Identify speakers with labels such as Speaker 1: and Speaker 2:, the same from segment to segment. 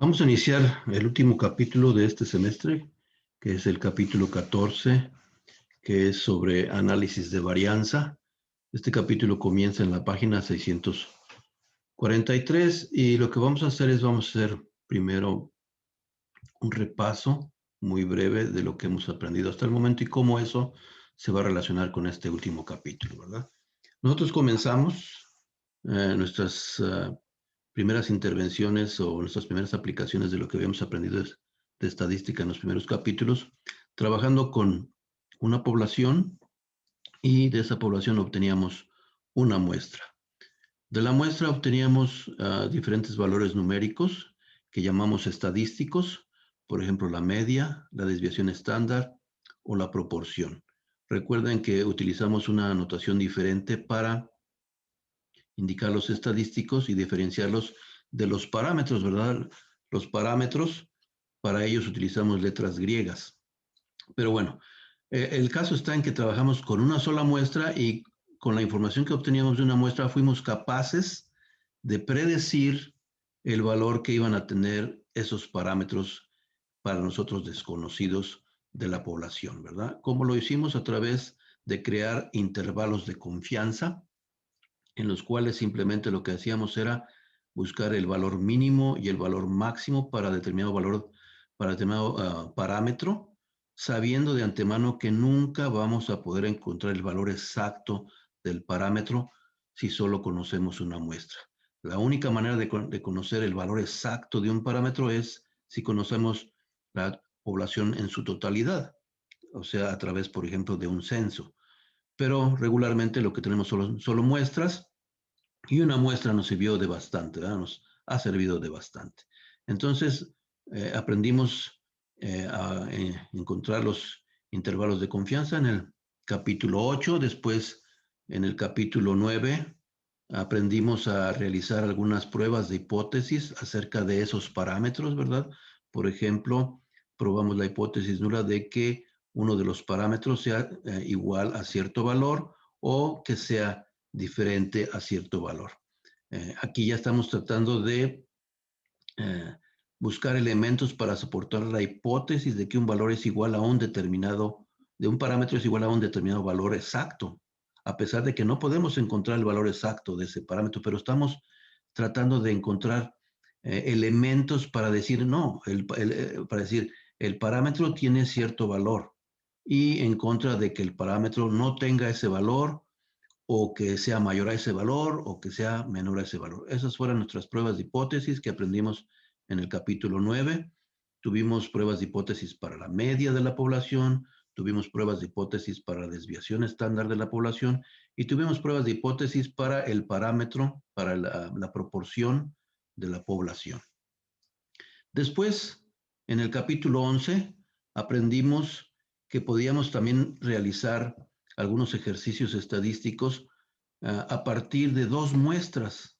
Speaker 1: Vamos a iniciar el último capítulo de este semestre, que es el capítulo 14, que es sobre análisis de varianza. Este capítulo comienza en la página 643 y lo que vamos a hacer es vamos a hacer primero un repaso muy breve de lo que hemos aprendido hasta el momento y cómo eso se va a relacionar con este último capítulo, ¿verdad? Nosotros comenzamos nuestras primeras intervenciones o nuestras primeras aplicaciones de lo que habíamos aprendido de estadística en los primeros capítulos, trabajando con una población y de esa población obteníamos una muestra. De la muestra obteníamos diferentes valores numéricos que llamamos estadísticos, por ejemplo, la media, la desviación estándar o la proporción. Recuerden que utilizamos una notación diferente para indicar los estadísticos y diferenciarlos de los parámetros, ¿verdad? Los parámetros, para ellos utilizamos letras griegas. Pero bueno, el caso está en que trabajamos con una sola muestra y con la información que obteníamos de una muestra fuimos capaces de predecir el valor que iban a tener esos parámetros para nosotros desconocidos de la población, ¿verdad? ¿Cómo lo hicimos? A través de crear intervalos de confianza en los cuales simplemente lo que hacíamos era buscar el valor mínimo y el valor máximo para determinado valor, para determinado parámetro, sabiendo de antemano que nunca vamos a poder encontrar el valor exacto del parámetro si solo conocemos una muestra. La única manera de conocer el valor exacto de un parámetro es si conocemos la población en su totalidad, o sea, a través, por ejemplo, de un censo. Pero regularmente lo que tenemos solo muestras y una muestra nos sirvió de bastante, ¿verdad? Nos ha servido de bastante. Entonces, aprendimos a encontrar los intervalos de confianza en el capítulo 8. Después, en el capítulo 9, aprendimos a realizar algunas pruebas de hipótesis acerca de esos parámetros, ¿verdad? Por ejemplo, probamos la hipótesis nula de que uno de los parámetros sea igual a cierto valor o que sea diferente a cierto valor. Aquí ya estamos tratando de eh, buscar elementos para soportar la hipótesis de que un valor es igual a un determinado, de un parámetro es igual a un determinado valor exacto, a pesar de que no podemos encontrar el valor exacto de ese parámetro, pero estamos tratando de encontrar elementos para decir no, para decir el parámetro tiene cierto valor y en contra de que el parámetro no tenga ese valor o que sea mayor a ese valor o que sea menor a ese valor. Esas fueron nuestras pruebas de hipótesis que aprendimos en el capítulo 9. Tuvimos pruebas de hipótesis para la media de la población, tuvimos pruebas de hipótesis para la desviación estándar de la población y tuvimos pruebas de hipótesis para el parámetro, para la proporción de la población. Después, en el capítulo 11, aprendimos que podíamos también realizar algunos ejercicios estadísticos a partir de dos muestras.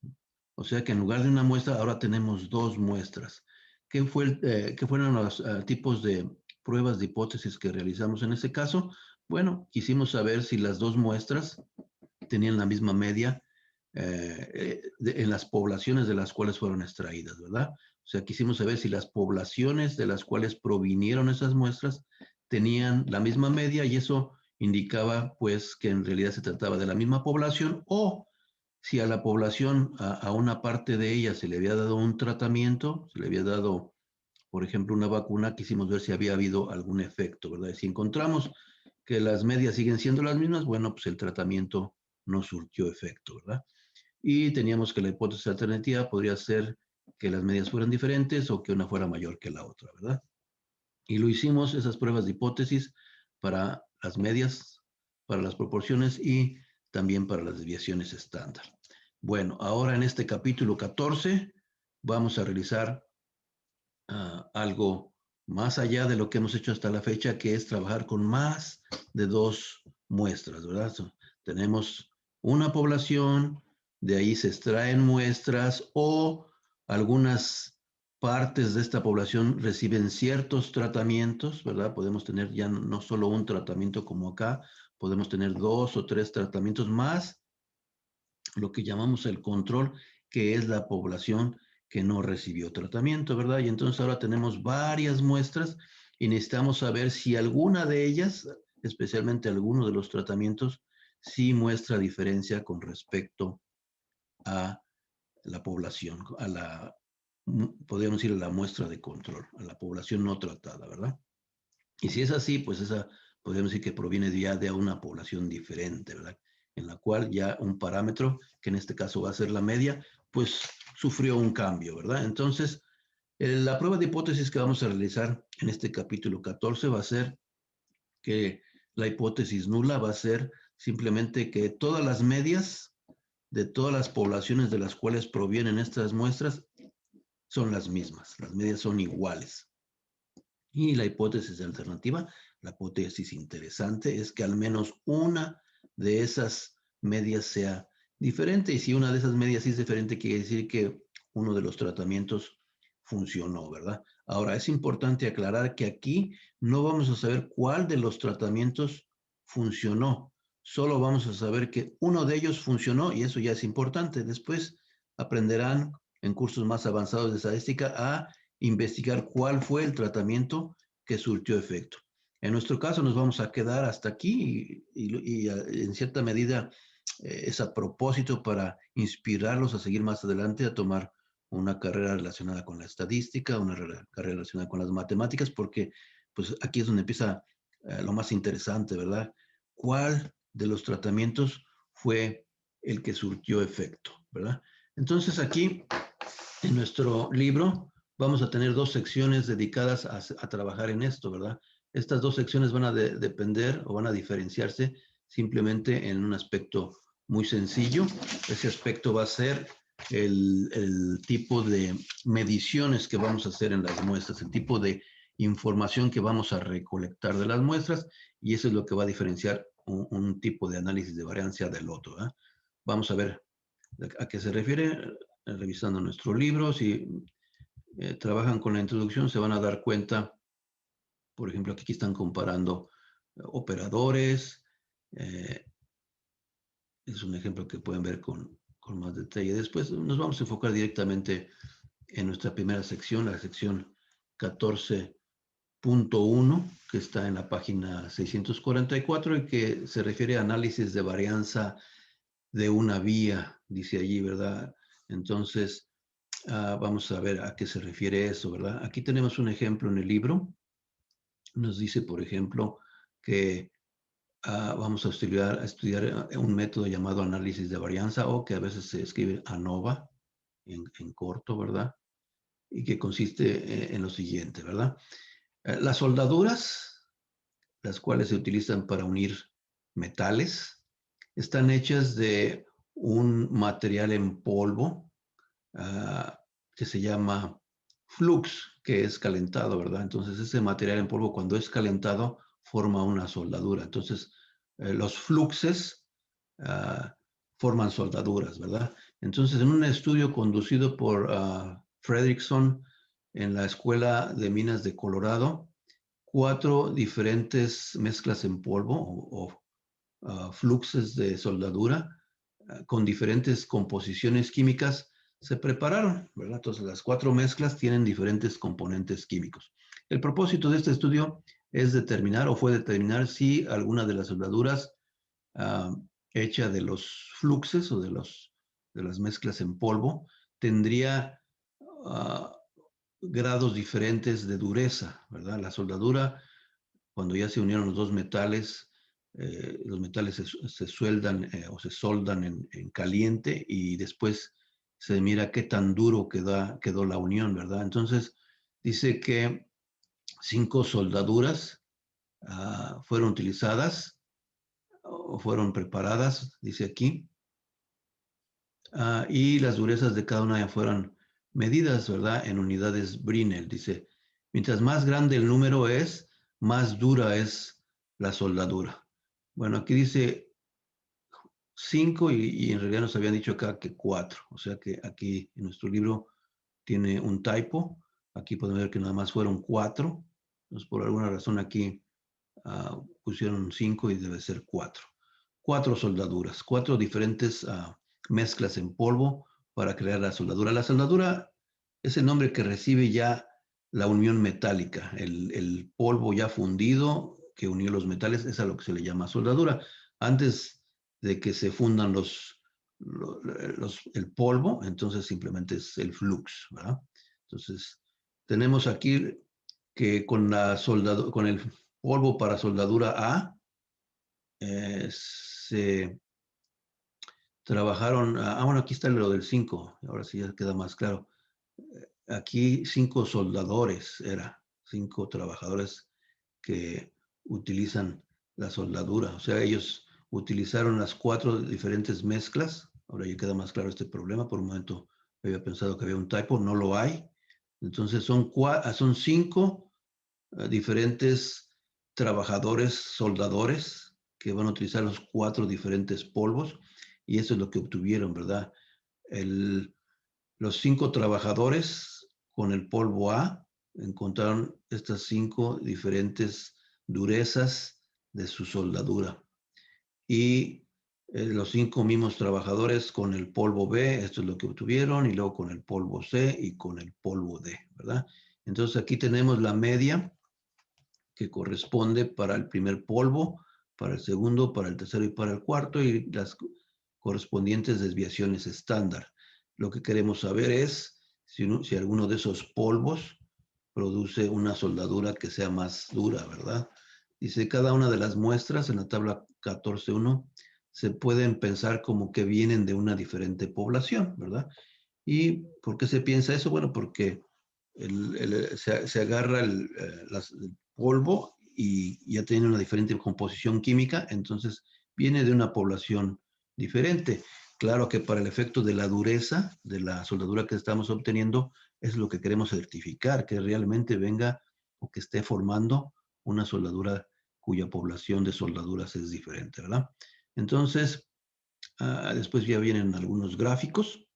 Speaker 1: O sea que en lugar de una muestra, ahora tenemos dos muestras. ¿Qué fueron los tipos de pruebas de hipótesis que realizamos en ese caso? Bueno, quisimos saber si las dos muestras tenían la misma media en las poblaciones de las cuales fueron extraídas, ¿verdad? O sea, quisimos saber si las poblaciones de las cuales provinieron esas muestras tenían la misma media y eso indicaba pues que en realidad se trataba de la misma población o si a la población, a una parte de ella se le había dado un tratamiento, se le había dado, por ejemplo, una vacuna, quisimos ver si había habido algún efecto, ¿verdad? Y si encontramos que las medias siguen siendo las mismas, bueno, pues el tratamiento no surtió efecto, ¿verdad? Y teníamos que la hipótesis alternativa podría ser que las medias fueran diferentes o que una fuera mayor que la otra, ¿verdad? Y lo hicimos, esas pruebas de hipótesis, para las medias, para las proporciones y también para las desviaciones estándar. Bueno, ahora en este capítulo 14 vamos a realizar algo más allá de lo que hemos hecho hasta la fecha, que es trabajar con más de dos muestras, ¿verdad? Tenemos una población, de ahí se extraen muestras o algunas partes de esta población reciben ciertos tratamientos, ¿verdad? Podemos tener ya no solo un tratamiento como acá, podemos tener dos o tres tratamientos más, lo que llamamos el control, que es la población que no recibió tratamiento, ¿verdad? Y entonces ahora tenemos varias muestras y necesitamos saber si alguna de ellas, especialmente alguno de los tratamientos, sí muestra diferencia con respecto a la población, podríamos decir a la muestra de control, a la población no tratada, ¿verdad? Y si es así, pues esa podríamos decir que proviene ya de una población diferente, ¿verdad? En la cual ya un parámetro, que en este caso va a ser la media, pues sufrió un cambio, ¿verdad? Entonces, la prueba de hipótesis que vamos a realizar en este capítulo 14 va a ser que la hipótesis nula va a ser simplemente que todas las medias de todas las poblaciones de las cuales provienen estas muestras son las mismas, las medias son iguales. Y la hipótesis alternativa, la hipótesis interesante, es que al menos una de esas medias sea diferente. Y si una de esas medias es diferente, quiere decir que uno de los tratamientos funcionó, ¿verdad? Ahora, es importante aclarar que aquí no vamos a saber cuál de los tratamientos funcionó. Solo vamos a saber que uno de ellos funcionó y eso ya es importante. Después aprenderán en cursos más avanzados de estadística a investigar cuál fue el tratamiento que surtió efecto. En nuestro caso nos vamos a quedar hasta aquí y en cierta medida es a propósito para inspirarlos a seguir más adelante, a tomar una carrera relacionada con la estadística, una carrera relacionada con las matemáticas, porque pues aquí es donde empieza lo más interesante, ¿verdad? ¿Cuál de los tratamientos fue el que surtió efecto, ¿verdad? Entonces aquí en nuestro libro vamos a tener dos secciones dedicadas a trabajar en esto, ¿verdad? Estas dos secciones van a depender o van a diferenciarse simplemente en un aspecto muy sencillo. Ese aspecto va a ser el tipo de mediciones que vamos a hacer en las muestras, el tipo de información que vamos a recolectar de las muestras, y eso es lo que va a diferenciar un tipo de análisis de variancia del otro, ¿eh? Vamos a ver a qué se refiere revisando nuestro libro. Si trabajan con la introducción, se van a dar cuenta, por ejemplo, aquí están comparando operadores. Eh, es un ejemplo que pueden ver con más detalle. Después nos vamos a enfocar directamente en nuestra primera sección, la sección 14.1, que está en la página 644 y que se refiere a análisis de varianza de una vía, dice allí, ¿verdad? Entonces, vamos a ver a qué se refiere eso, ¿verdad? Aquí tenemos un ejemplo en el libro. Nos dice, por ejemplo, que vamos a estudiar un método llamado análisis de varianza, o que a veces se escribe ANOVA en corto, ¿verdad? Y que consiste en lo siguiente, ¿verdad? Las soldaduras, las cuales se utilizan para unir metales, están hechas de un material en polvo que se llama flux, que es calentado, ¿verdad? Entonces ese material en polvo cuando es calentado forma una soldadura. Entonces los fluxes uh, forman soldaduras, ¿verdad? Entonces en un estudio conducido por Fredrickson en la Escuela de Minas de Colorado, 4 diferentes mezclas en polvo o fluxes de soldadura con diferentes composiciones químicas se prepararon, ¿verdad? Entonces las 4 mezclas tienen diferentes componentes químicos. El propósito de este estudio es determinar o fue determinar si alguna de las soldaduras hecha de los fluxes o de las mezclas en polvo tendría grados diferentes de dureza, ¿verdad? La soldadura, cuando ya se unieron los dos metales, los metales se sueldan o se soldan en caliente y después se mira qué tan duro quedó la unión, ¿verdad? Entonces dice que 5 soldaduras fueron utilizadas o fueron preparadas, dice aquí, y las durezas de cada una fueron medidas, ¿verdad? En unidades Brinell. Dice, mientras más grande el número es, más dura es la soldadura. Bueno, aquí dice 5 y en realidad nos habían dicho acá que 4. O sea que aquí en nuestro libro tiene un typo. Aquí podemos ver que nada más fueron 4. Entonces, por alguna razón aquí pusieron 5 y debe ser 4. 4 soldaduras, 4 diferentes mezclas en polvo para crear la soldadura. La soldadura es el nombre que recibe ya la unión metálica, el polvo ya fundido que unió los metales, es a lo que se le llama soldadura. Antes de que se fundan el polvo, entonces simplemente es el flux, ¿verdad? Entonces, tenemos aquí que con el polvo para soldadura A, se trabajaron, bueno, aquí está lo del 5, ahora sí ya queda más claro. Aquí 5 soldadores, 5 trabajadores que utilizan la soldadura. O sea, ellos utilizaron las 4 diferentes mezclas. Ahora ya queda más claro este problema. Por un momento había pensado que había un typo, no lo hay. Entonces son 5 diferentes trabajadores, soldadores, que van a utilizar los 4 diferentes polvos. Y eso es lo que obtuvieron, ¿verdad? Los 5 trabajadores con el polvo A encontraron estas 5 diferentes durezas de su soldadura. Y los 5 mismos trabajadores con el polvo B, esto es lo que obtuvieron, y luego con el polvo C y con el polvo D, ¿verdad? Entonces aquí tenemos la media que corresponde para el primer polvo, para el segundo, para el tercero y para el cuarto, y las correspondientes desviaciones estándar. Lo que queremos saber es si alguno de esos polvos produce una soldadura que sea más dura, ¿verdad? Dice, cada una de las muestras en la tabla 14.1 se pueden pensar como que vienen de una diferente población, ¿verdad? ¿Y por qué se piensa eso? Bueno, porque se agarra el polvo y ya tiene una diferente composición química, entonces viene de una población diferente. Claro que para el efecto de la dureza de la soldadura que estamos obteniendo, es lo que queremos certificar, que realmente venga o que esté formando una soldadura cuya población de soldaduras es diferente, ¿verdad? Entonces, después ya vienen algunos gráficos.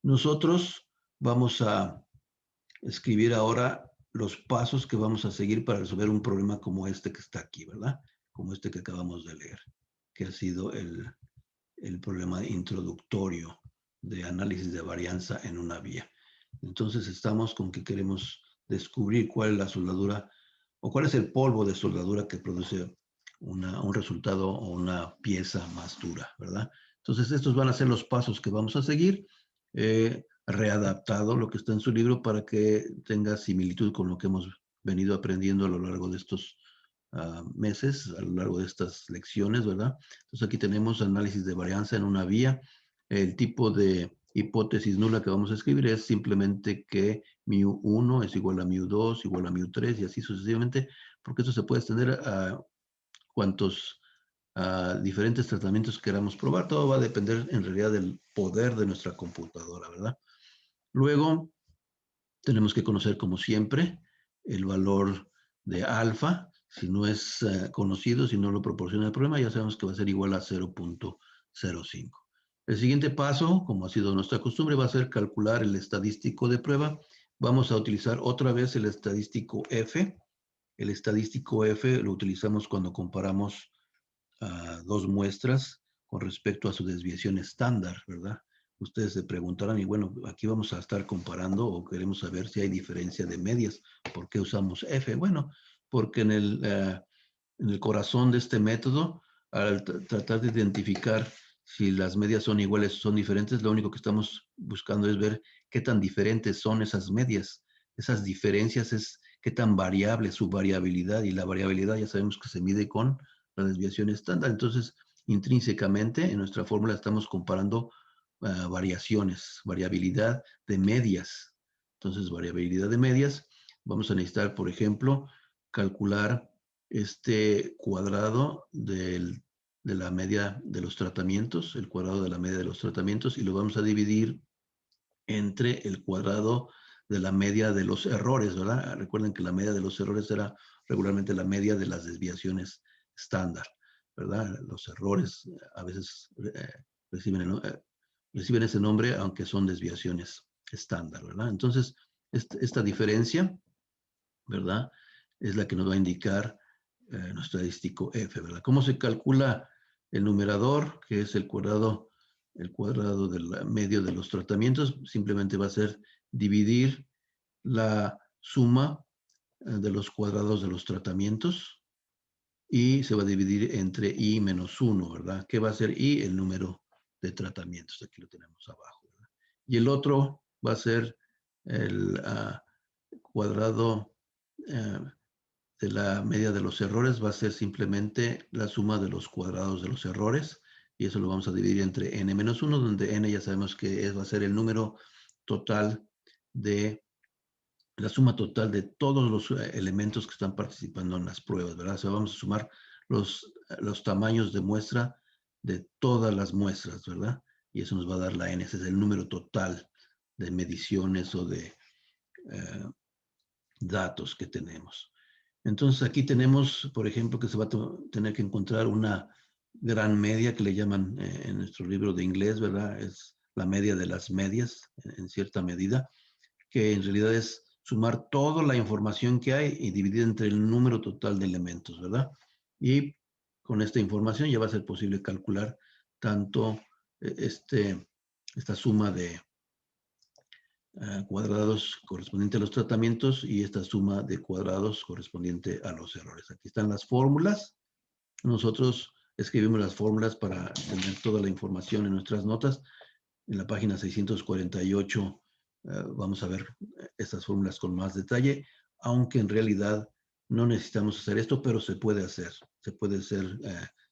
Speaker 1: Nosotros vamos a escribir ahora los pasos que vamos a seguir para resolver un problema como este que está aquí, ¿verdad? Como este que acabamos de leer, que ha sido el problema introductorio de análisis de varianza en una vía. Entonces estamos con que queremos descubrir cuál es la soldadura o cuál es el polvo de soldadura que produce un resultado o una pieza más dura, ¿verdad? Entonces estos van a ser los pasos que vamos a seguir. Readaptado lo que está en su libro para que tenga similitud con lo que hemos venido aprendiendo a lo largo de estos meses, a lo largo de estas lecciones, ¿verdad? Entonces aquí tenemos análisis de varianza en una vía. El tipo de hipótesis nula que vamos a escribir es simplemente que μ1 es igual a μ2, igual a μ3 y así sucesivamente, porque eso se puede extender a cuantos diferentes tratamientos queramos probar. Todo va a depender en realidad del poder de nuestra computadora, ¿verdad? Luego tenemos que conocer, como siempre, el valor de alfa. Si no es conocido, si no lo proporciona el problema, ya sabemos que va a ser igual a 0.05. El siguiente paso, como ha sido nuestra costumbre, va a ser calcular el estadístico de prueba. Vamos a utilizar otra vez el estadístico F. El estadístico F lo utilizamos cuando comparamos dos muestras con respecto a su desviación estándar, ¿verdad? Ustedes se preguntarán, y bueno, aquí vamos a estar comparando o queremos saber si hay diferencia de medias. ¿Por qué usamos F? Bueno, porque en el corazón de este método, al tratar de identificar si las medias son iguales o son diferentes, lo único que estamos buscando es ver qué tan diferentes son esas medias. Esas diferencias es qué tan variable es su variabilidad, y la variabilidad ya sabemos que se mide con la desviación estándar. Entonces, intrínsecamente en nuestra fórmula estamos comparando variaciones, variabilidad de medias. Entonces, variabilidad de medias, vamos a necesitar, por ejemplo, calcular este cuadrado de la media de los tratamientos, el cuadrado de la media de los tratamientos, y lo vamos a dividir entre el cuadrado de la media de los errores, ¿verdad? Recuerden que la media de los errores era regularmente la media de las desviaciones estándar, ¿verdad? Los errores a veces reciben ese nombre, aunque son desviaciones estándar, ¿verdad? Entonces, esta diferencia, ¿verdad? Es la que nos va a indicar nuestro estadístico F, ¿verdad? ¿Cómo se calcula el numerador, que es el cuadrado el cuadrado del medio de los tratamientos, simplemente va a ser dividir la suma de los cuadrados de los tratamientos y se va a dividir entre i menos 1, ¿verdad? ¿Qué va a ser i? El número de tratamientos. Aquí lo tenemos abajo, ¿verdad? Y el otro va a ser el cuadrado de la media de los errores, va a ser simplemente la suma de los cuadrados de los errores, y eso lo vamos a dividir entre n menos 1, donde n ya sabemos que va a ser el número total de la suma total de todos los elementos que están participando en las pruebas, ¿verdad? O sea, vamos a sumar los tamaños de muestra de todas las muestras, ¿verdad? Y eso nos va a dar la n, ese es el número total de mediciones o de datos que tenemos. Entonces aquí tenemos, por ejemplo, que se va a tener que encontrar una gran media que le llaman en nuestro libro de inglés, ¿verdad? Es la media de las medias en cierta medida, que en realidad es sumar toda la información que hay y dividir entre el número total de elementos, ¿verdad? Y con esta información ya va a ser posible calcular tanto esta suma de cuadrados correspondiente a los tratamientos y esta suma de cuadrados correspondiente a los errores. Aquí están las fórmulas. Nosotros escribimos las fórmulas para tener toda la información en nuestras notas. En la página 648 vamos a ver estas fórmulas con más detalle, aunque en realidad no necesitamos hacer esto, pero se puede hacer. Se puede hacer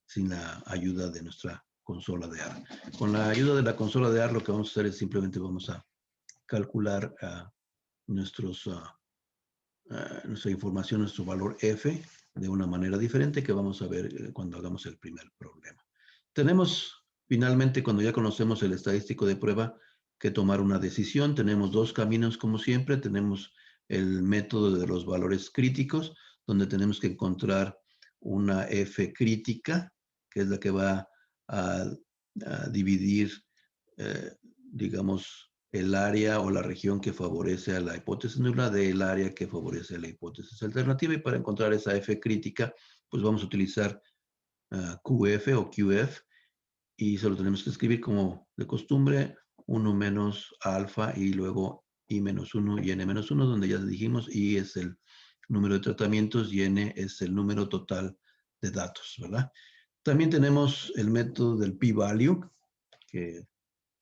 Speaker 1: sin la ayuda de nuestra consola de R. Con la ayuda de la consola de R lo que vamos a hacer es simplemente vamos a calcular nuestra información, nuestro valor F, de una manera diferente que vamos a ver cuando hagamos el primer problema. Tenemos, finalmente, cuando ya conocemos el estadístico de prueba, que tomar una decisión. Tenemos dos caminos, como siempre. Tenemos el método de los valores críticos, donde tenemos que encontrar una F crítica, que es la que va a, a dividir, digamos, el área o la región que favorece a la hipótesis nula del área que favorece a la hipótesis alternativa. Y para encontrar esa F crítica, pues vamos a utilizar QF o QF, y solo tenemos que escribir como de costumbre 1 menos alfa y luego i menos 1 y n menos 1, donde ya dijimos i es el número de tratamientos y n es el número total de datos, ¿verdad? También tenemos el método del p-value, que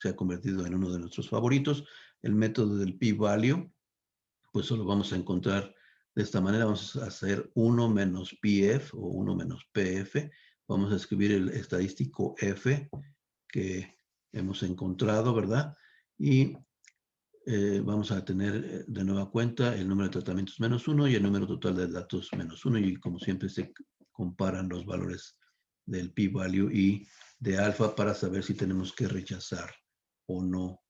Speaker 1: se ha convertido en uno de nuestros favoritos. El método del p-value, pues solo vamos a encontrar de esta manera. Vamos a hacer 1 menos pf o 1 menos pf. Vamos a escribir el estadístico f que hemos encontrado, ¿verdad? Y vamos a tener de nueva cuenta el número de tratamientos menos 1 y el número total de datos menos 1. Y como siempre se comparan los valores del p-value y de alfa para saber si tenemos que rechazar o no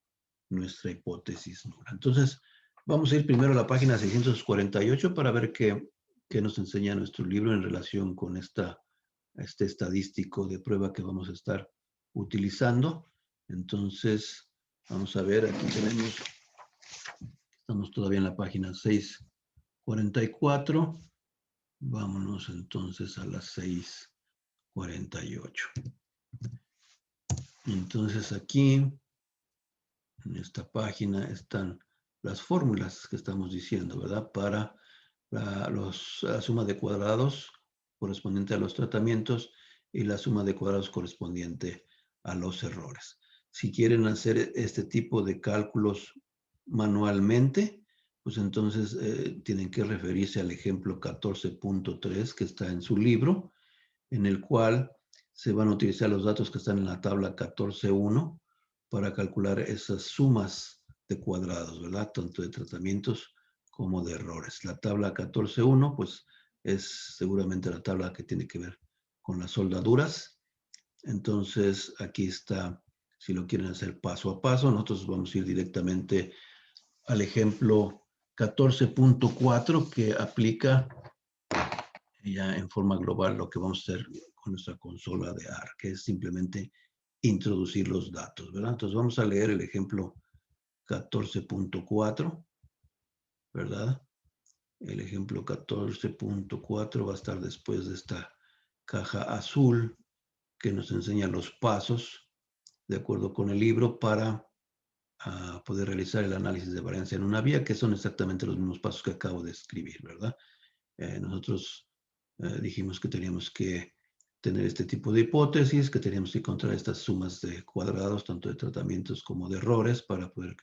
Speaker 1: nuestra hipótesis nula. Entonces, vamos a ir primero a la página 648 para ver qué nos enseña nuestro libro en relación con este estadístico de prueba que vamos a estar utilizando. Entonces, vamos a ver, aquí estamos todavía en la página 644. Vámonos entonces a las 648. Entonces aquí, en esta página, están las fórmulas que estamos diciendo, ¿verdad? Para la suma de cuadrados correspondiente a los tratamientos y la suma de cuadrados correspondiente a los errores. Si quieren hacer este tipo de cálculos manualmente, pues entonces tienen que referirse al ejemplo 14.3 que está en su libro, en el cual se van a utilizar los datos que están en la tabla 14.1 para calcular esas sumas de cuadrados, ¿verdad? Tanto de tratamientos como de errores. La tabla 14.1, pues es seguramente la tabla que tiene que ver con las soldaduras. Entonces, aquí está, si lo quieren hacer paso a paso. Nosotros vamos a ir directamente al ejemplo 14.4 que aplica ya en forma global lo que vamos a hacer con nuestra consola de R, que es simplemente introducir los datos, ¿verdad? Entonces vamos a leer el ejemplo 14.4, ¿verdad? El ejemplo 14.4 va a estar después de esta caja azul que nos enseña los pasos de acuerdo con el libro, para poder realizar el análisis de varianza en una vía, que son exactamente los mismos pasos que acabo de escribir, ¿verdad? Nosotros dijimos que teníamos que tener este tipo de hipótesis, que teníamos que encontrar estas sumas de cuadrados, tanto de tratamientos como de errores, para poder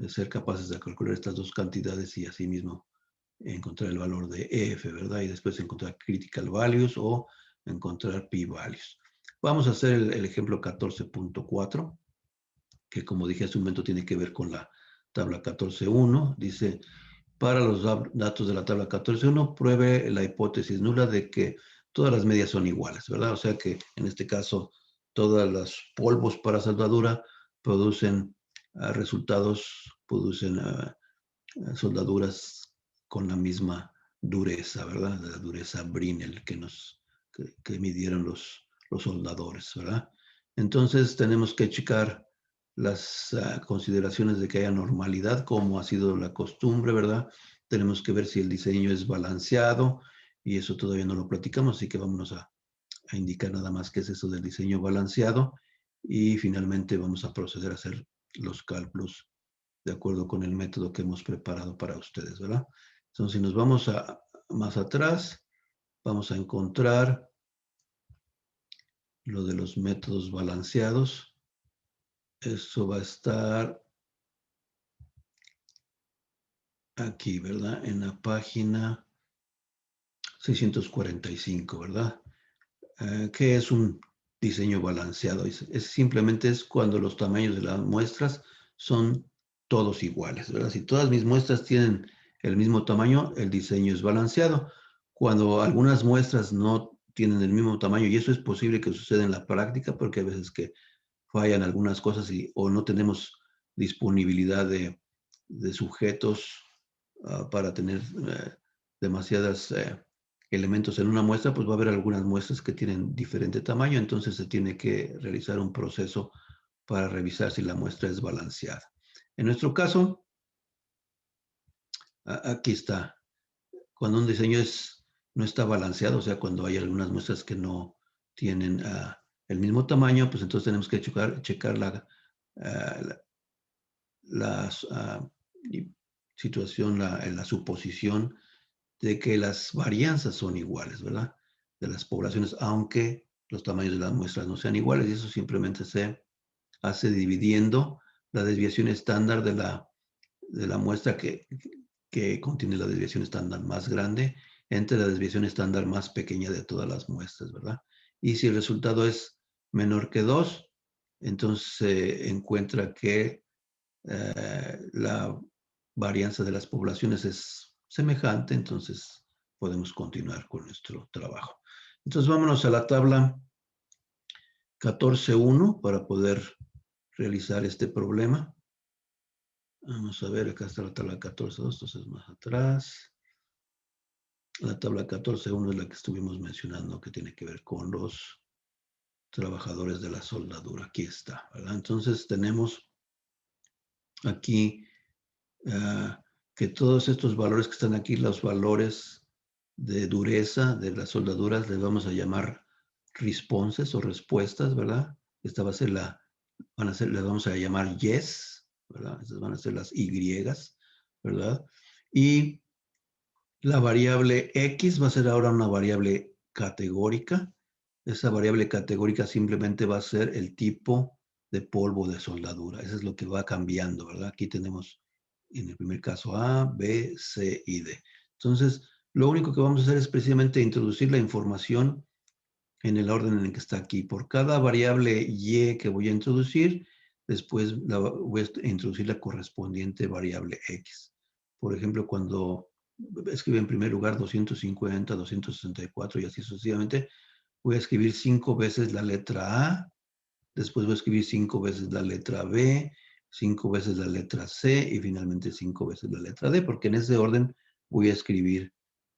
Speaker 1: ser capaces de calcular estas dos cantidades y asimismo encontrar el valor de F, ¿verdad? Y después encontrar critical values o encontrar p-values. Vamos a hacer el ejemplo 14.4, que como dije hace un momento tiene que ver con la tabla 14.1. Dice, para los datos de la tabla 14.1, pruebe la hipótesis nula de que todas las medias son iguales, ¿verdad? O sea que en este caso todos los polvos para soldadura producen resultados, producen soldaduras con la misma dureza, ¿verdad? La dureza Brinell que midieron los soldadores, ¿verdad? Entonces tenemos que checar las consideraciones de que haya normalidad, como ha sido la costumbre, ¿verdad? Tenemos que ver si el diseño es balanceado, y eso todavía no lo platicamos, así que vámonos a indicar nada más qué es eso del diseño balanceado, y finalmente vamos a proceder a hacer los cálculos de acuerdo con el método que hemos preparado para ustedes, ¿verdad? Entonces, si nos vamos más atrás, vamos a encontrar lo de los métodos balanceados. Eso va a estar aquí, ¿verdad? En la página 645, ¿verdad? ¿Qué es un diseño balanceado? Simplemente es cuando los tamaños de las muestras son todos iguales, ¿verdad? Si todas mis muestras tienen el mismo tamaño, el diseño es balanceado. Cuando algunas muestras no tienen el mismo tamaño, y eso es posible que suceda en la práctica, porque hay veces que fallan algunas cosas o no tenemos disponibilidad de sujetos para tener demasiadas elementos en una muestra, pues va a haber algunas muestras que tienen diferente tamaño, entonces se tiene que realizar un proceso para revisar si la muestra es balanceada. En nuestro caso, aquí está. Cuando un diseño no está balanceado, o sea, cuando hay algunas muestras que no tienen el mismo tamaño, pues entonces tenemos que checar la situación, la suposición de que las varianzas son iguales, ¿verdad? De las poblaciones, aunque los tamaños de las muestras no sean iguales, y eso simplemente se hace dividiendo la desviación estándar de la muestra que contiene la desviación estándar más grande entre la desviación estándar más pequeña de todas las muestras, ¿verdad? Y si el resultado es menor que 2, entonces se encuentra que la varianza de las poblaciones es semejante, entonces podemos continuar con nuestro trabajo. Entonces vámonos a la tabla 14.1 para poder realizar este problema. Vamos a ver, acá está la tabla 14.2, entonces más atrás. La tabla 14.1 es la que estuvimos mencionando, que tiene que ver con los trabajadores de la soldadura. Aquí está, ¿verdad? Entonces tenemos aquí que todos estos valores que están aquí, los valores de dureza de las soldaduras, les vamos a llamar responses o respuestas, ¿verdad? Esta va a ser les vamos a llamar yes, ¿verdad? Estas van a ser las Y, ¿verdad? Y la variable X va a ser ahora una variable categórica. Esa variable categórica simplemente va a ser el tipo de polvo de soldadura. Eso es lo que va cambiando, ¿verdad? Aquí tenemos en el primer caso A, B, C y D. Entonces, lo único que vamos a hacer es precisamente introducir la información en el orden en el que está aquí. Por cada variable Y que voy a introducir, después voy a introducir la correspondiente variable X. Por ejemplo, cuando escribe en primer lugar 250, 264 y así sucesivamente, voy a escribir 5 veces la letra A, después voy a escribir 5 veces la letra B, 5 veces la letra C y finalmente 5 veces la letra D, porque en ese orden voy a escribir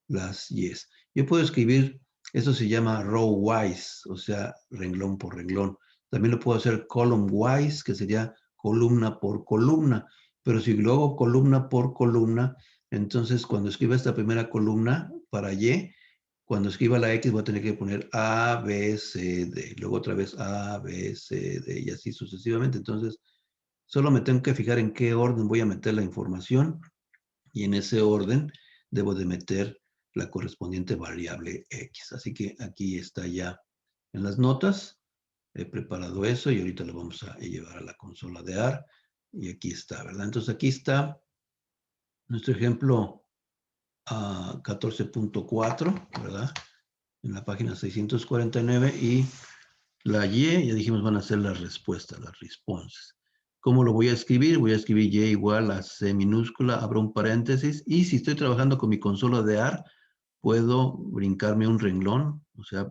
Speaker 1: las Y's. Yo puedo escribir, eso se llama row wise, o sea, renglón por renglón. También lo puedo hacer column wise, que sería columna por columna. Pero si lo hago columna por columna, entonces cuando escriba esta primera columna para Y, Cuando escriba la X voy a tener que poner A, B, C, D. Luego otra vez A, B, C, D y así sucesivamente. Entonces, solo me tengo que fijar en qué orden voy a meter la información y en ese orden debo de meter la correspondiente variable X. Así que aquí está ya en las notas. He preparado eso y ahorita lo vamos a llevar a la consola de AR. Y aquí está, ¿verdad? Entonces aquí está nuestro ejemplo 14.4, ¿verdad? En la página 649 y la Y, ya dijimos, van a ser las respuestas, las responses. ¿Cómo lo voy a escribir? Voy a escribir Y igual a C minúscula, abro un paréntesis, y si estoy trabajando con mi consola de AR, puedo brincarme un renglón, o sea,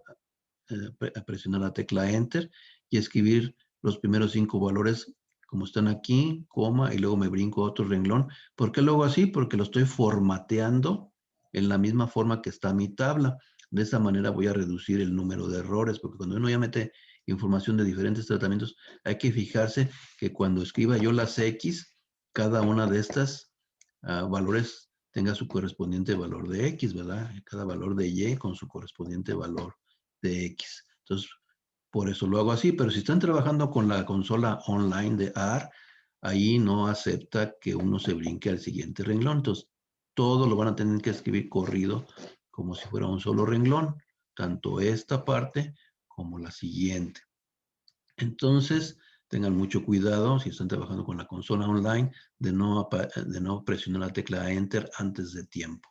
Speaker 1: presionar la tecla Enter y escribir los primeros 5 valores como están aquí, coma, y luego me brinco otro renglón. ¿Por qué lo hago así? Porque lo estoy formateando en la misma forma que está mi tabla. De esa manera voy a reducir el número de errores, porque cuando uno ya mete información de diferentes tratamientos, hay que fijarse que cuando escriba yo las X, cada una de estas valores tenga su correspondiente valor de X, ¿verdad? Cada valor de Y con su correspondiente valor de X. Entonces, por eso lo hago así, pero si están trabajando con la consola online de AR, ahí no acepta que uno se brinque al siguiente renglón. Entonces, todo lo van a tener que escribir corrido como si fuera un solo renglón, tanto esta parte como la siguiente. Entonces, tengan mucho cuidado si están trabajando con la consola online de no presionar la tecla Enter antes de tiempo.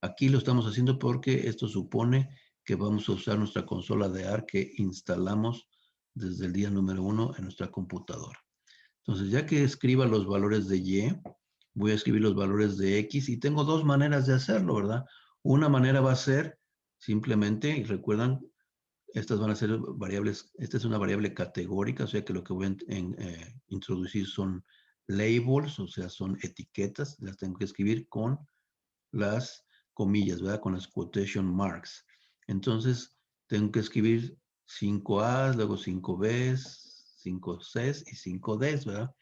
Speaker 1: Aquí lo estamos haciendo porque esto supone que vamos a usar nuestra consola de AR que instalamos desde el día número 1 en nuestra computadora. Entonces, ya que escriba los valores de Y, voy a escribir los valores de X y tengo dos maneras de hacerlo, ¿verdad? Una manera va a ser simplemente, y recuerdan, estas van a ser variables, esta es una variable categórica, o sea que lo que voy a introducir son labels, o sea, son etiquetas, las tengo que escribir con las comillas, ¿verdad? Con las quotation marks. Entonces, tengo que escribir 5A's, luego 5B's, 5C's y 5D's, ¿verdad?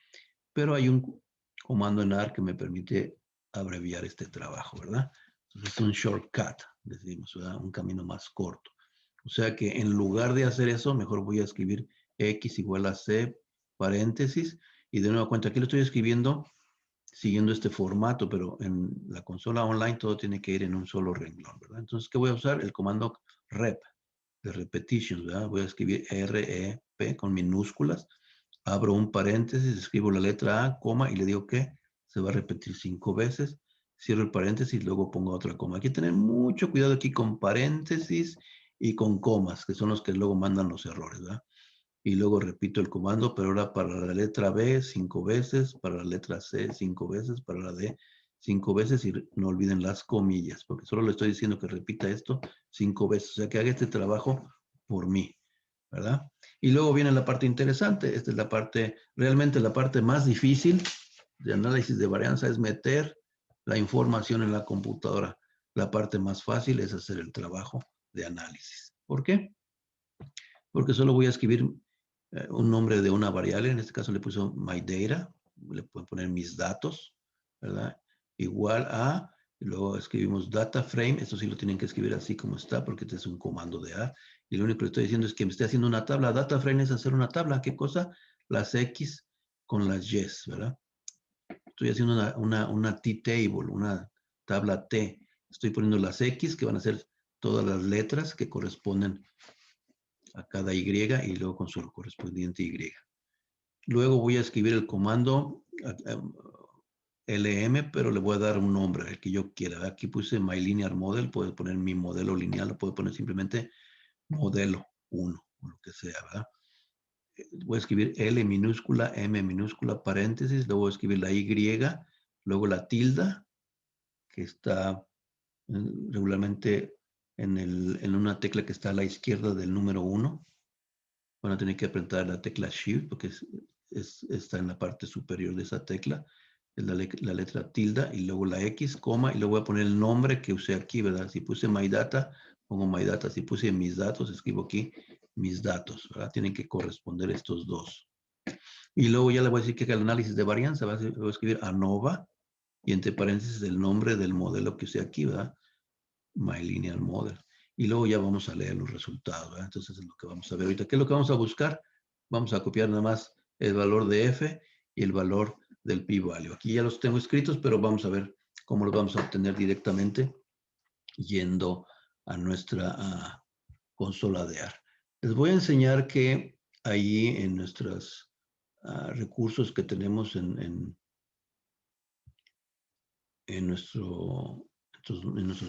Speaker 1: Pero hay un comando en AR que me permite abreviar este trabajo, ¿verdad? Entonces, es un shortcut, decimos, ¿verdad? Un camino más corto. O sea que en lugar de hacer eso, mejor voy a escribir X igual a C, paréntesis, y de nueva cuenta, aquí lo estoy escribiendo siguiendo este formato, pero en la consola online todo tiene que ir en un solo renglón, ¿verdad? Entonces, ¿qué voy a usar? El comando rep, de repetitions, ¿verdad? Voy a escribir REP con minúsculas, abro un paréntesis, escribo la letra A, coma, y le digo que se va a repetir 5 veces, cierro el paréntesis, luego pongo otra coma. Hay que tener mucho cuidado aquí con paréntesis y con comas, que son los que luego mandan los errores, ¿verdad? Y luego repito el comando, pero ahora para la letra B 5 veces, para la letra C 5 veces, para la D 5 veces y no olviden las comillas, porque solo le estoy diciendo que repita esto 5 veces, o sea que haga este trabajo por mí, ¿verdad? Y luego viene la parte interesante, esta es la parte, realmente la parte más difícil de análisis de varianza es meter la información en la computadora. La parte más fácil es hacer el trabajo de análisis. ¿Por qué? Porque solo voy a escribir un nombre de una variable, en este caso le puse my data, le pueden poner mis datos, ¿verdad? Igual a, y luego escribimos data frame, esto sí lo tienen que escribir así como está, porque este es un comando de A, y lo único que estoy diciendo es que me esté haciendo una tabla. Data frame es hacer una tabla, ¿qué cosa? Las X con las Y's, ¿verdad? Estoy haciendo una T-table, una tabla T. Estoy poniendo las X, que van a ser todas las letras que corresponden a cada Y y luego con su correspondiente Y. Luego voy a escribir el comando LM, pero le voy a dar un nombre, el que yo quiera. Aquí puse My Linear Model, puedo poner mi modelo lineal, lo puedo poner simplemente modelo 1, o lo que sea, ¿verdad? Voy a escribir L minúscula, M minúscula, paréntesis, luego voy a escribir la Y, luego la tilda, que está regularmente en una tecla que está a la izquierda del número 1. Van a tener que apretar la tecla Shift porque está en la parte superior de esa tecla. Es la letra tilde y luego la X, coma, y luego voy a poner el nombre que usé aquí, ¿verdad? Si puse My Data, pongo My Data. Si puse mis datos, escribo aquí mis datos, ¿verdad? Tienen que corresponder estos dos. Y luego ya le voy a decir que el análisis de varianza, voy a escribir ANOVA y entre paréntesis el nombre del modelo que usé aquí, ¿verdad? My Linear Model. y luego ya vamos a leer los resultados, ¿verdad? Entonces es lo que vamos a ver ahorita. ¿Qué es lo que vamos a buscar? Vamos a copiar nada más el valor de f y el valor del p-value. Aquí ya los tengo escritos, pero vamos a ver cómo los vamos a obtener directamente yendo a nuestra consola de AR. Les voy a enseñar que ahí en nuestros recursos que tenemos en nuestros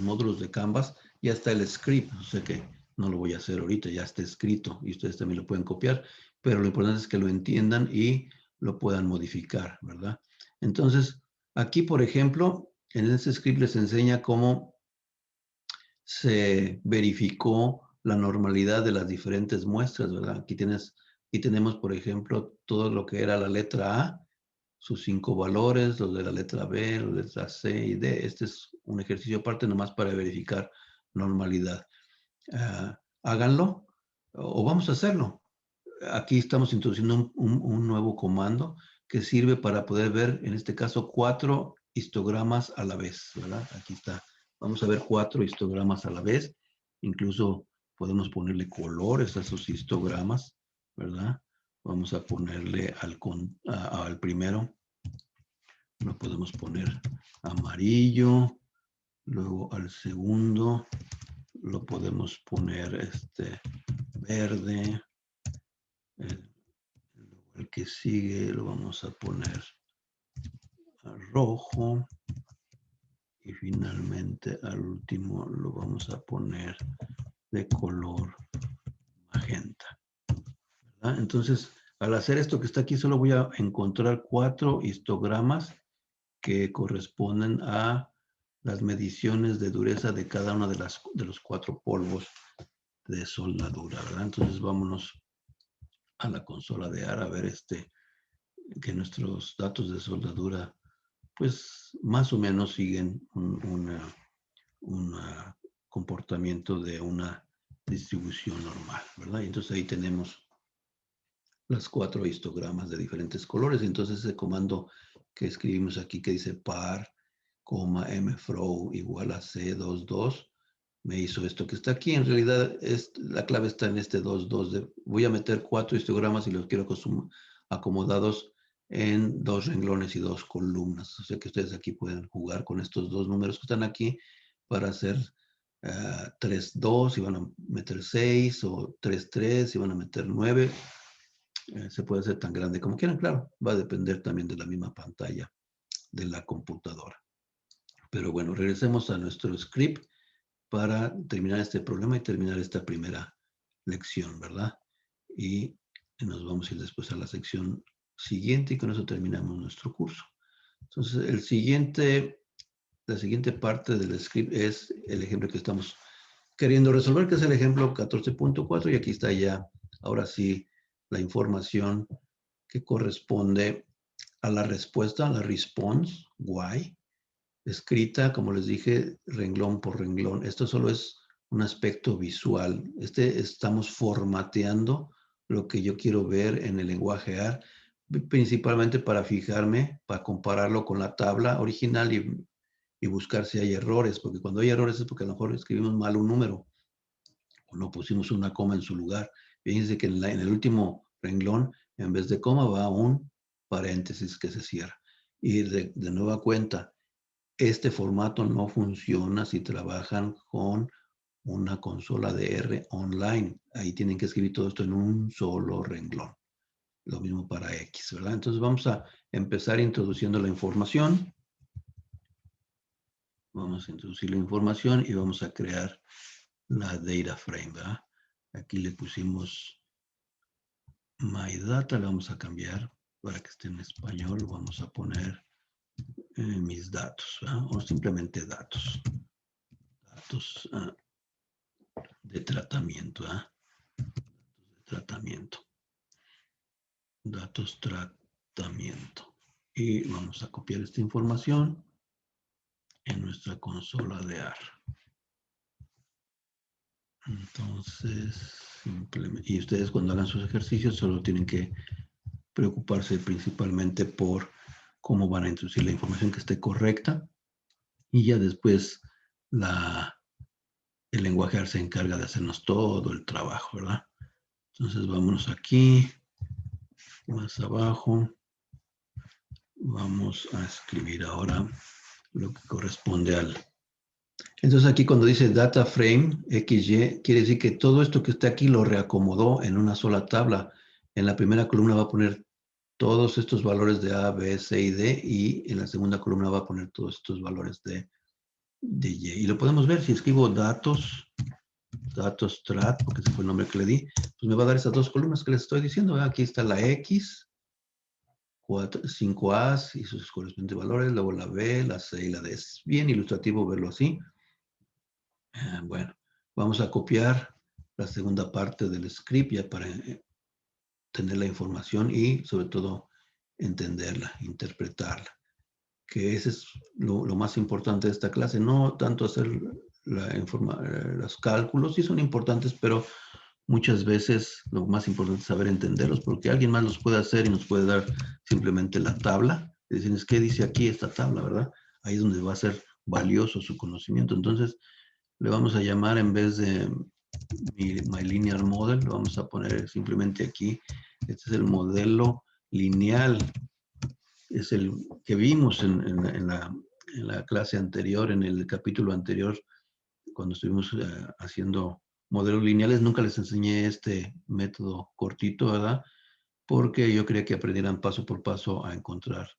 Speaker 1: módulos de Canvas, ya está el script. O sea que no lo voy a hacer ahorita, ya está escrito y ustedes también lo pueden copiar, pero lo importante es que lo entiendan y lo puedan modificar, ¿verdad? Entonces, aquí, por ejemplo, en este script les enseña cómo se verificó la normalidad de las diferentes muestras, ¿verdad? Aquí tenemos, por ejemplo, todo lo que era la letra A, sus 5 valores, los de la letra B, los de la letra C y D. Este es un ejercicio aparte nomás para verificar normalidad. Háganlo o vamos a hacerlo. Aquí estamos introduciendo un nuevo comando que sirve para poder ver, en este caso, 4 histogramas a la vez, ¿verdad? Aquí está. Vamos a ver 4 histogramas a la vez. Incluso podemos ponerle colores a esos histogramas, ¿verdad? Vamos a ponerle al primero, lo podemos poner amarillo, luego al segundo lo podemos poner verde, el que sigue lo vamos a poner a rojo y finalmente al último lo vamos a poner de color magenta, ¿verdad? Entonces, al hacer esto que está aquí, solo voy a encontrar 4 histogramas que corresponden a las mediciones de dureza de cada uno de los 4 polvos de soldadura, ¿verdad? Entonces vámonos a la consola de AR a ver que nuestros datos de soldadura pues más o menos siguen un comportamiento de una distribución normal, ¿verdad? Y entonces ahí tenemos las 4 histogramas de diferentes colores. Entonces ese comando que escribimos aquí que dice par, mfrow igual a C22, me hizo esto que está aquí. En realidad la clave está en este 22. Voy a meter 4 histogramas y los quiero acomodados en 2 renglones y 2 columnas. O sea que ustedes aquí pueden jugar con estos 2 números que están aquí para hacer 3-2 y van a meter 6 o 3-3 y van a meter 9. Se puede hacer tan grande como quieran, claro. Va a depender también de la misma pantalla de la computadora. Pero bueno, regresemos a nuestro script para terminar este problema y terminar esta primera lección, ¿verdad? Y nos vamos a ir después a la sección siguiente y con eso terminamos nuestro curso. Entonces, la siguiente parte del script es el ejemplo que estamos queriendo resolver, que es el ejemplo 14.4 y aquí está ya, ahora sí, la información que corresponde a la respuesta, a la response, why, escrita, como les dije, renglón por renglón. Esto solo es un aspecto visual. Estamos formateando lo que yo quiero ver en el lenguaje AR, principalmente para fijarme, para compararlo con la tabla original y buscar si hay errores, porque cuando hay errores es porque a lo mejor escribimos mal un número o no pusimos una coma en su lugar. Fíjense que en el último renglón, en vez de coma, va un paréntesis que se cierra. Y de nueva cuenta, este formato no funciona si trabajan con una consola de R online. Ahí tienen que escribir todo esto en un solo renglón. Lo mismo para X, ¿verdad? Entonces vamos a empezar introduciendo la información. Vamos a introducir la información y vamos a crear la data frame, ¿verdad? Aquí le pusimos my data, le vamos a cambiar para que esté en español. Vamos a poner mis datos, ¿verdad? O simplemente datos. Datos de tratamiento, ¿verdad? Tratamiento. Datos tratamiento. Y vamos a copiar esta información en nuestra consola de AR. Entonces, simplemente, y ustedes cuando hagan sus ejercicios solo tienen que preocuparse principalmente por cómo van a introducir la información que esté correcta y ya después el lenguaje R se encarga de hacernos todo el trabajo, ¿verdad? Entonces vámonos aquí, más abajo. Vamos a escribir ahora lo que corresponde al... Entonces aquí cuando dice data frame XY, quiere decir que todo esto que está aquí lo reacomodó en una sola tabla. En la primera columna va a poner todos estos valores de A, B, C y D, y en la segunda columna va a poner todos estos valores de Y. Y lo podemos ver si escribo datos strat, porque ese fue el nombre que le di, pues me va a dar esas dos columnas que les estoy diciendo. ¿Verdad? Aquí está la X, 5 A's y sus correspondientes valores, luego la B, la C y la D. Es bien ilustrativo verlo así. Bueno, vamos a copiar la segunda parte del script ya para tener la información y sobre todo entenderla, interpretarla. Que ese es lo más importante de esta clase, no tanto hacer los cálculos, sí son importantes, pero muchas veces lo más importante es saber entenderlos, porque alguien más los puede hacer y nos puede dar simplemente la tabla. Y decir, ¿qué dice aquí esta tabla, verdad? Ahí es donde va a ser valioso su conocimiento. Entonces, le vamos a llamar en vez de my linear model, lo vamos a poner simplemente aquí. Este es el modelo lineal. Es el que vimos en la clase anterior, en el capítulo anterior, cuando estuvimos haciendo modelos lineales. Nunca les enseñé este método cortito, ¿verdad? Porque yo quería que aprendieran paso por paso a encontrar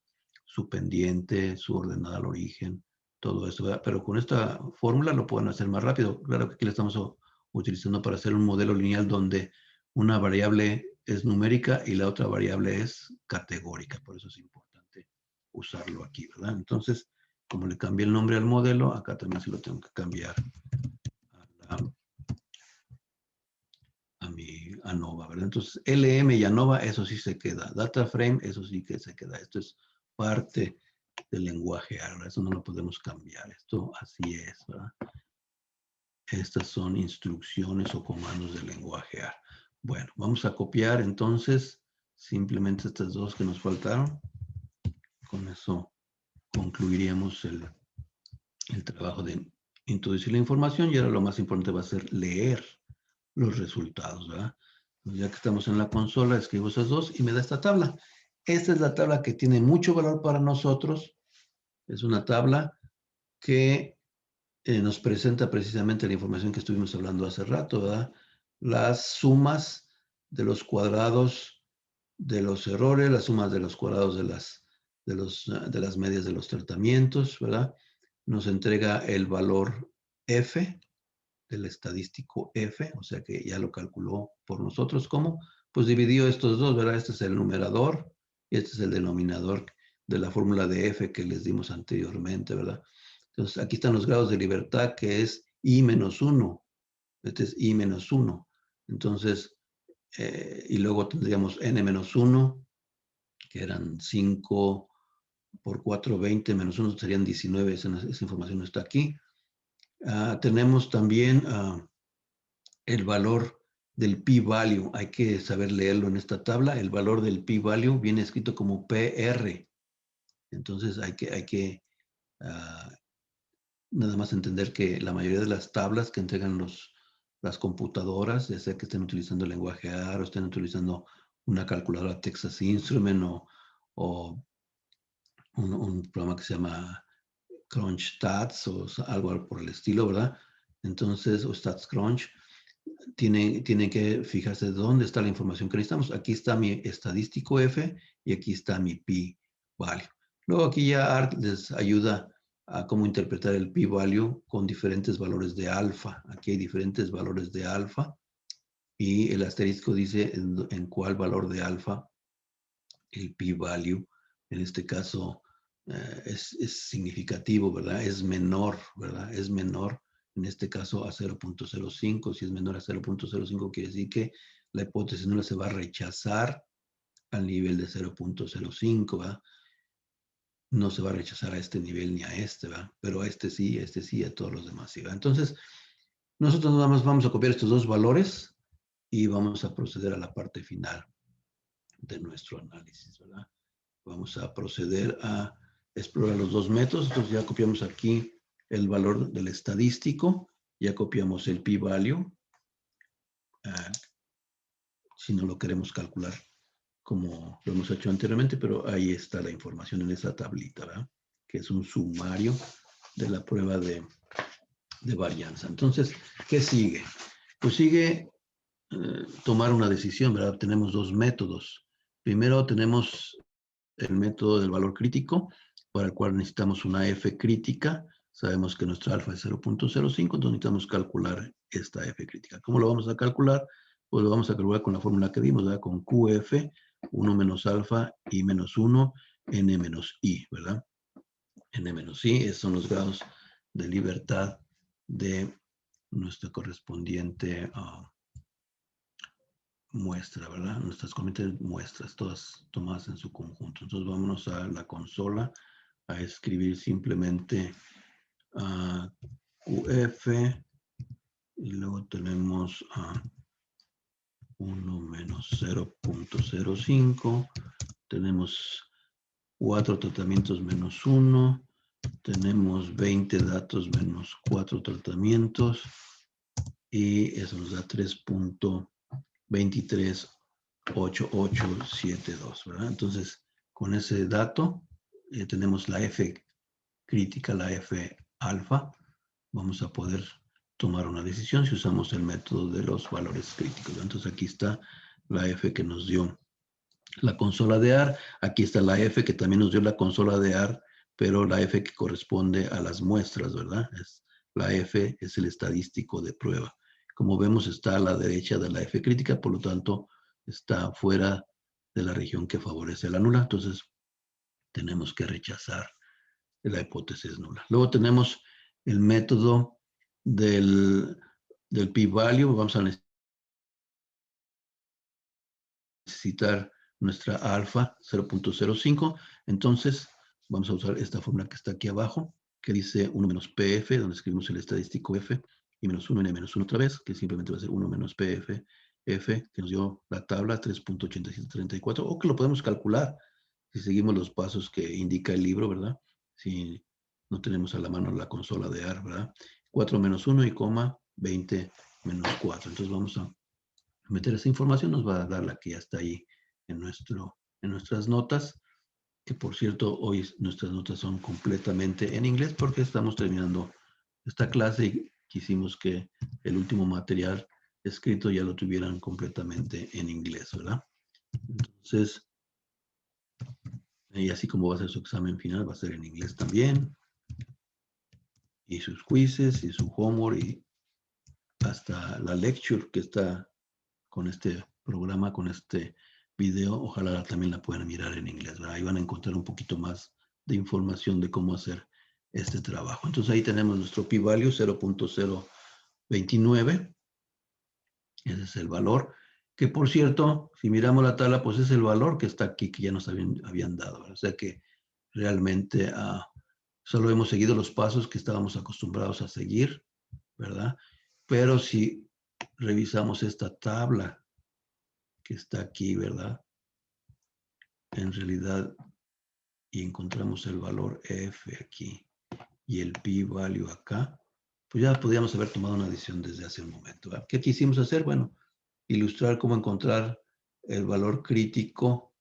Speaker 1: su pendiente, su ordenada al origen, todo eso, ¿verdad? Pero con esta fórmula lo pueden hacer más rápido. Claro que aquí la estamos utilizando para hacer un modelo lineal donde una variable es numérica y la otra variable es categórica. Por eso es importante usarlo aquí, ¿verdad? Entonces, como le cambié el nombre al modelo, acá también se lo tengo que cambiar a mi ANOVA, ¿verdad? Entonces, LM y ANOVA, eso sí se queda. Data frame, eso sí que se queda. Esto es parte del lenguaje R, eso no lo podemos cambiar. Esto así es, ¿verdad? Estas son instrucciones o comandos del lenguaje R. Bueno, vamos a copiar entonces simplemente estas dos que nos faltaron. Con eso concluiríamos el trabajo de introducir la información y ahora lo más importante va a ser leer los resultados, ¿verdad? Ya que estamos en la consola, escribo esas dos y me da esta tabla. Esta es la tabla que tiene mucho valor para nosotros. Es una tabla que nos presenta precisamente la información que estuvimos hablando hace rato, ¿verdad? Las sumas de los cuadrados de los errores, las sumas de los cuadrados de las medias de los tratamientos, ¿verdad? Nos entrega el valor F, del estadístico F, o sea que ya lo calculó por nosotros. ¿Cómo? Pues dividió estos dos, ¿verdad? Este es el numerador y este es el denominador de la fórmula de F que les dimos anteriormente, ¿verdad? Entonces, aquí están los grados de libertad, que es I menos 1. Este es I menos 1. Entonces, y luego tendríamos N menos 1, que eran 5 por 4, 20, menos 1 serían 19. Esa información no está aquí. Tenemos también el valor del p-value. Hay que saber leerlo en esta tabla. El valor del p-value viene escrito como PR. Entonces hay que nada más entender que la mayoría de las tablas que entregan las computadoras, ya sea que estén utilizando el lenguaje R o estén utilizando una calculadora Texas Instrument o un programa que se llama CrunchStats o algo por el estilo, ¿verdad? Entonces, o StatsCrunch, tienen que fijarse dónde está la información que necesitamos. Aquí está mi estadístico F y aquí está mi p-value. Luego aquí ya ARC les ayuda a cómo interpretar el p-value con diferentes valores de alfa. Aquí hay diferentes valores de alfa y el asterisco dice en cuál valor de alfa el p-value, en este caso, es significativo, ¿verdad? Es menor, ¿verdad? Es menor, en este caso, a 0.05. Si es menor a 0.05, quiere decir que la hipótesis nula se va a rechazar al nivel de 0.05, ¿verdad? No se va a rechazar a este nivel ni a este, ¿verdad? Pero a este sí, a todos los demás sí, ¿verdad? Entonces, nosotros nada más vamos a copiar estos dos valores y vamos a proceder a la parte final de nuestro análisis, ¿verdad? Vamos a proceder a explorar los dos métodos. Entonces ya copiamos aquí el valor del estadístico Ya copiamos el p-value, si no lo queremos calcular como lo hemos hecho anteriormente, pero ahí está la información en esa tablita, ¿verdad? Que es un sumario de la prueba de varianza. Entonces, ¿qué sigue? Pues sigue tomar una decisión, ¿verdad? Tenemos dos métodos. Primero tenemos el método del valor crítico, para el cual necesitamos una F crítica. Sabemos que nuestra alfa es 0.05, entonces necesitamos calcular esta F crítica. ¿Cómo lo vamos a calcular? Pues lo vamos a calcular con la fórmula que vimos, ¿verdad? Con QF, 1 menos alfa, I menos 1, N menos I, ¿verdad? N menos I, esos son los grados de libertad de nuestra correspondiente muestra, ¿verdad? Nuestras correspondientes muestras, todas tomadas en su conjunto. Entonces vámonos a la consola a escribir simplemente QF y luego tenemos 1 menos 0.05, tenemos 4 tratamientos menos 1, tenemos 20 datos menos 4 tratamientos y eso nos da 3.238872, ¿verdad? Entonces, con ese dato tenemos la F crítica, la F alfa. Vamos a poder tomar una decisión si usamos el método de los valores críticos. Entonces, aquí está la F que nos dio la consola de AR. Aquí está la F que también nos dio la consola de AR, pero la F que corresponde a las muestras, ¿verdad? La F es el estadístico de prueba. Como vemos, está a la derecha de la F crítica, por lo tanto, está fuera de la región que favorece la nula. Entonces, tenemos que rechazar la hipótesis nula. Luego tenemos el método del p-value. Vamos a necesitar nuestra alfa 0.05. Entonces, vamos a usar esta fórmula que está aquí abajo, que dice 1 menos PF, donde escribimos el estadístico F, y menos 1, N menos 1 otra vez, que simplemente va a ser 1 menos PF, F, que nos dio la tabla 3.8734, o que lo podemos calcular si seguimos los pasos que indica el libro, ¿verdad? Si no tenemos a la mano la consola de AR, ¿verdad? 4 menos 1 y coma 20 menos 4. Entonces vamos a meter esa información, nos va a dar la que ya está ahí en nuestras notas, que por cierto, hoy nuestras notas son completamente en inglés porque estamos terminando esta clase y quisimos que el último material escrito ya lo tuvieran completamente en inglés, ¿verdad? Entonces, y así como va a ser su examen final, va a ser en inglés también, y sus quizzes, y su homework, y hasta la lecture que está con este programa, con este video, ojalá también la puedan mirar en inglés, ¿verdad? Ahí van a encontrar un poquito más de información de cómo hacer este trabajo. Entonces ahí tenemos nuestro p-value 0.029, ese es el valor, que por cierto, si miramos la tabla, pues es el valor que está aquí, que ya nos habían dado, ¿verdad? O sea que realmente solo hemos seguido los pasos que estábamos acostumbrados a seguir, ¿verdad? Pero si revisamos esta tabla que está aquí, ¿verdad? En realidad, y encontramos el valor F aquí y el p-value acá, pues ya podríamos haber tomado una decisión desde hace un momento, ¿verdad? ¿Qué quisimos hacer? Bueno, ilustrar cómo encontrar el valor crítico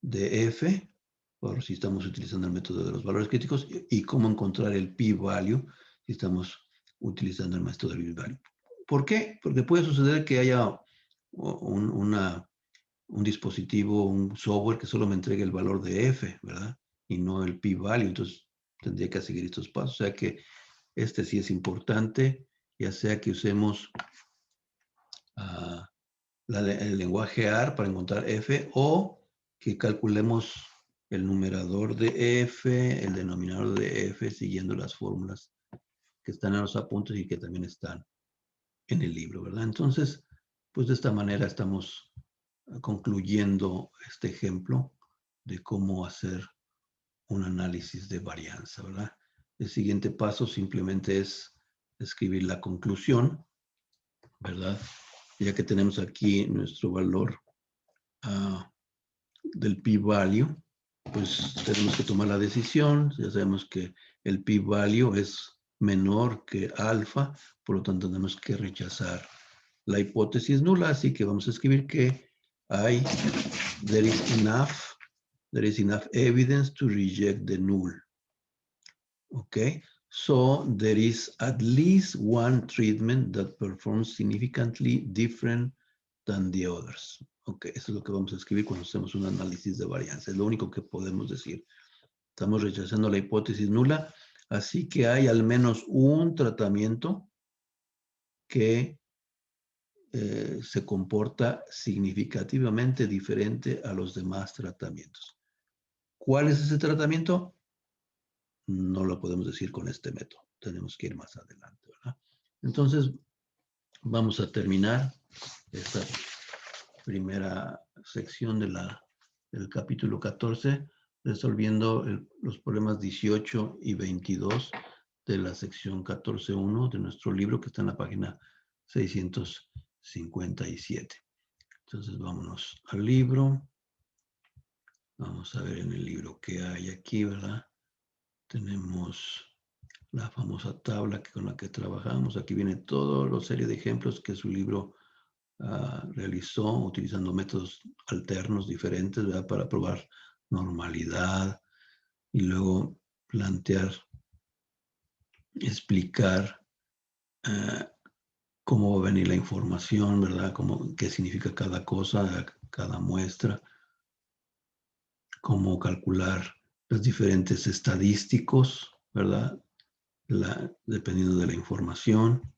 Speaker 1: de F, por si estamos utilizando el método de los valores críticos, y cómo encontrar el p-value si estamos utilizando el método del p-value. ¿Por qué? Porque puede suceder que haya un dispositivo, un software que solo me entregue el valor de F, ¿verdad? Y no el p-value, entonces tendría que seguir estos pasos. O sea que este sí es importante, ya sea que usemos el lenguaje AR para encontrar F o que calculemos el numerador de F, el denominador de F, siguiendo las fórmulas que están en los apuntes y que también están en el libro, ¿verdad? Entonces, pues de esta manera estamos concluyendo este ejemplo de cómo hacer un análisis de varianza, ¿verdad? El siguiente paso simplemente es escribir la conclusión, ¿verdad? Ya que tenemos aquí nuestro valor del p-value, pues tenemos que tomar la decisión. Ya sabemos que el p-value es menor que alfa, por lo tanto tenemos que rechazar la hipótesis nula, así que vamos a escribir que there is enough evidence to reject the null. Okay, so there is at least one treatment that performs significantly different than the others. Ok, eso es lo que vamos a escribir cuando hacemos un análisis de varianza. Es lo único que podemos decir. Estamos rechazando la hipótesis nula, así que hay al menos un tratamiento que se comporta significativamente diferente a los demás tratamientos. ¿Cuál es ese tratamiento? No lo podemos decir con este método. Tenemos que ir más adelante, ¿verdad? Entonces, vamos a terminar esta primera sección del capítulo 14, resolviendo los problemas 18 y 22 de la sección 14.1 de nuestro libro, que está en la página 657. Entonces, vámonos al libro. Vamos a ver en el libro qué hay aquí, ¿verdad? Tenemos la famosa tabla con la que trabajamos. Aquí viene toda la serie de ejemplos que su libro realizó utilizando métodos alternos diferentes, ¿verdad? Para probar normalidad y luego plantear, explicar cómo va a venir la información, ¿verdad? Qué significa cada cosa, cada muestra, cómo calcular los diferentes estadísticos, ¿verdad? Dependiendo de la información,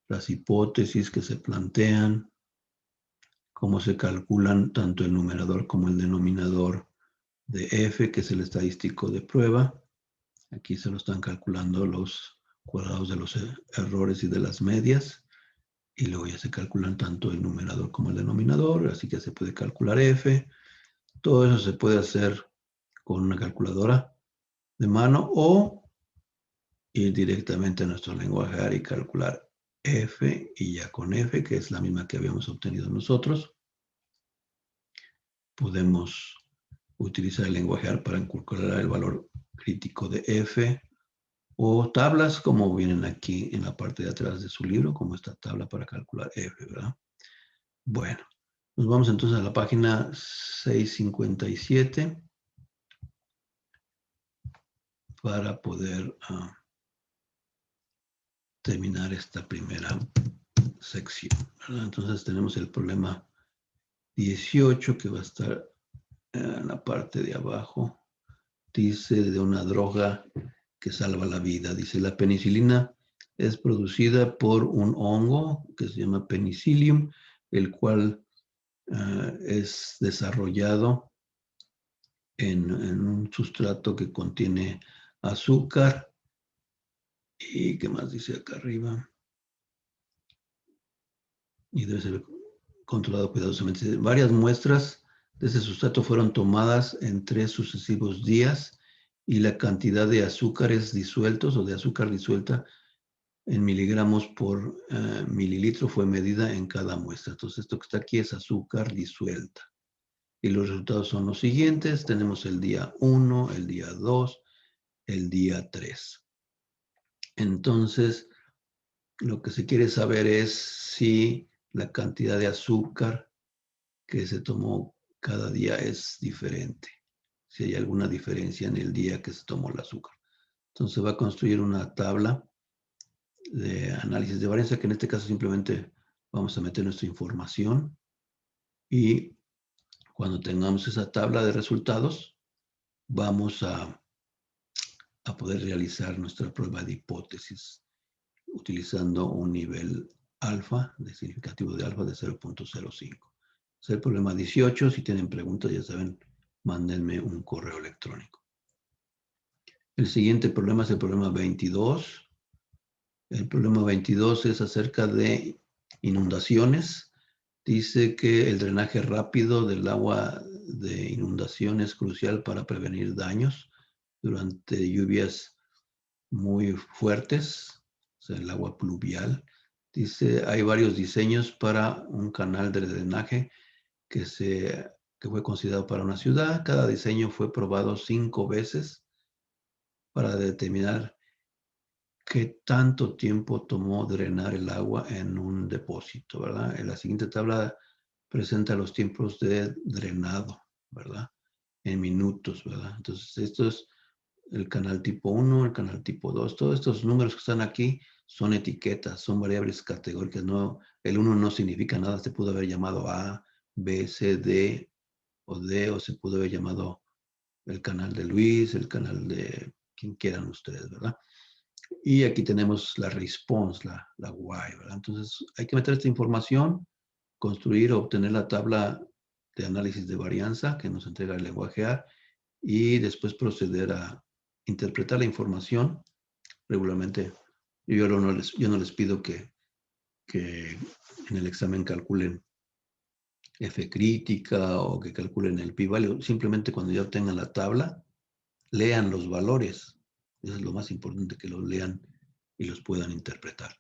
Speaker 1: las hipótesis que se plantean, cómo se calculan tanto el numerador como el denominador de F, que es el estadístico de prueba. Aquí se lo están calculando los cuadrados de los errores y de las medias. Y luego ya se calculan tanto el numerador como el denominador, así que se puede calcular F. Todo eso se puede hacer con una calculadora de mano o ir directamente a nuestro lenguaje ARI y calcular F, y ya con F, que es la misma que habíamos obtenido nosotros, podemos utilizar el lenguaje ARI para calcular el valor crítico de F, o tablas como vienen aquí en la parte de atrás de su libro, como esta tabla para calcular F, ¿verdad? Bueno, nos vamos entonces a la página 657 para poder terminar esta primera sección, ¿verdad? Entonces tenemos el problema 18 que va a estar en la parte de abajo. Dice de una droga que salva la vida. Dice, la penicilina es producida por un hongo que se llama Penicillium, el cual es desarrollado en un sustrato que contiene azúcar. ¿Y qué más dice acá arriba? Y debe ser controlado cuidadosamente. Varias muestras de ese sustrato fueron tomadas en 3 sucesivos días y la cantidad de azúcares disueltos o de azúcar disuelta en miligramos por mililitro fue medida en cada muestra. Entonces, esto que está aquí es azúcar disuelta. Y los resultados son los siguientes. Tenemos el día 1, el día 2, el día 3. Entonces, lo que se quiere saber es si la cantidad de azúcar que se tomó cada día es diferente. Si hay alguna diferencia en el día que se tomó el azúcar. Entonces va a construir una tabla de análisis de varianza, que en este caso simplemente vamos a meter nuestra información y cuando tengamos esa tabla de resultados vamos a poder realizar nuestra prueba de hipótesis utilizando un nivel alfa, de significativo de alfa de 0.05. Es el problema 18. Si tienen preguntas, ya saben, mándenme un correo electrónico. El siguiente problema es el problema 22. El problema 22 es acerca de inundaciones. Dice que el drenaje rápido del agua de inundación es crucial para prevenir daños durante lluvias muy fuertes, o sea, el agua pluvial. Dice, hay varios diseños para un canal de drenaje que fue considerado para una ciudad. Cada diseño fue probado 5 veces para determinar qué tanto tiempo tomó drenar el agua en un depósito, ¿verdad? En la siguiente tabla presenta los tiempos de drenado, ¿verdad? En minutos, ¿verdad? Entonces, esto es el canal tipo 1, el canal tipo 2. Todos estos números que están aquí son etiquetas, son variables categóricas. No, el 1 no significa nada. Se pudo haber llamado A, B, C, D, o se pudo haber llamado el canal de Luis, el canal de quien quieran ustedes, ¿verdad? Y aquí tenemos la response, la why, ¿verdad? Entonces, hay que meter esta información, construir o obtener la tabla de análisis de varianza que nos entrega el lenguaje A y después proceder a interpretar la información regularmente. Yo no les pido que en el examen calculen F crítica o que calculen el p-value. Simplemente cuando ya tengan la tabla, lean los valores. Eso es lo más importante, que los lean y los puedan interpretar.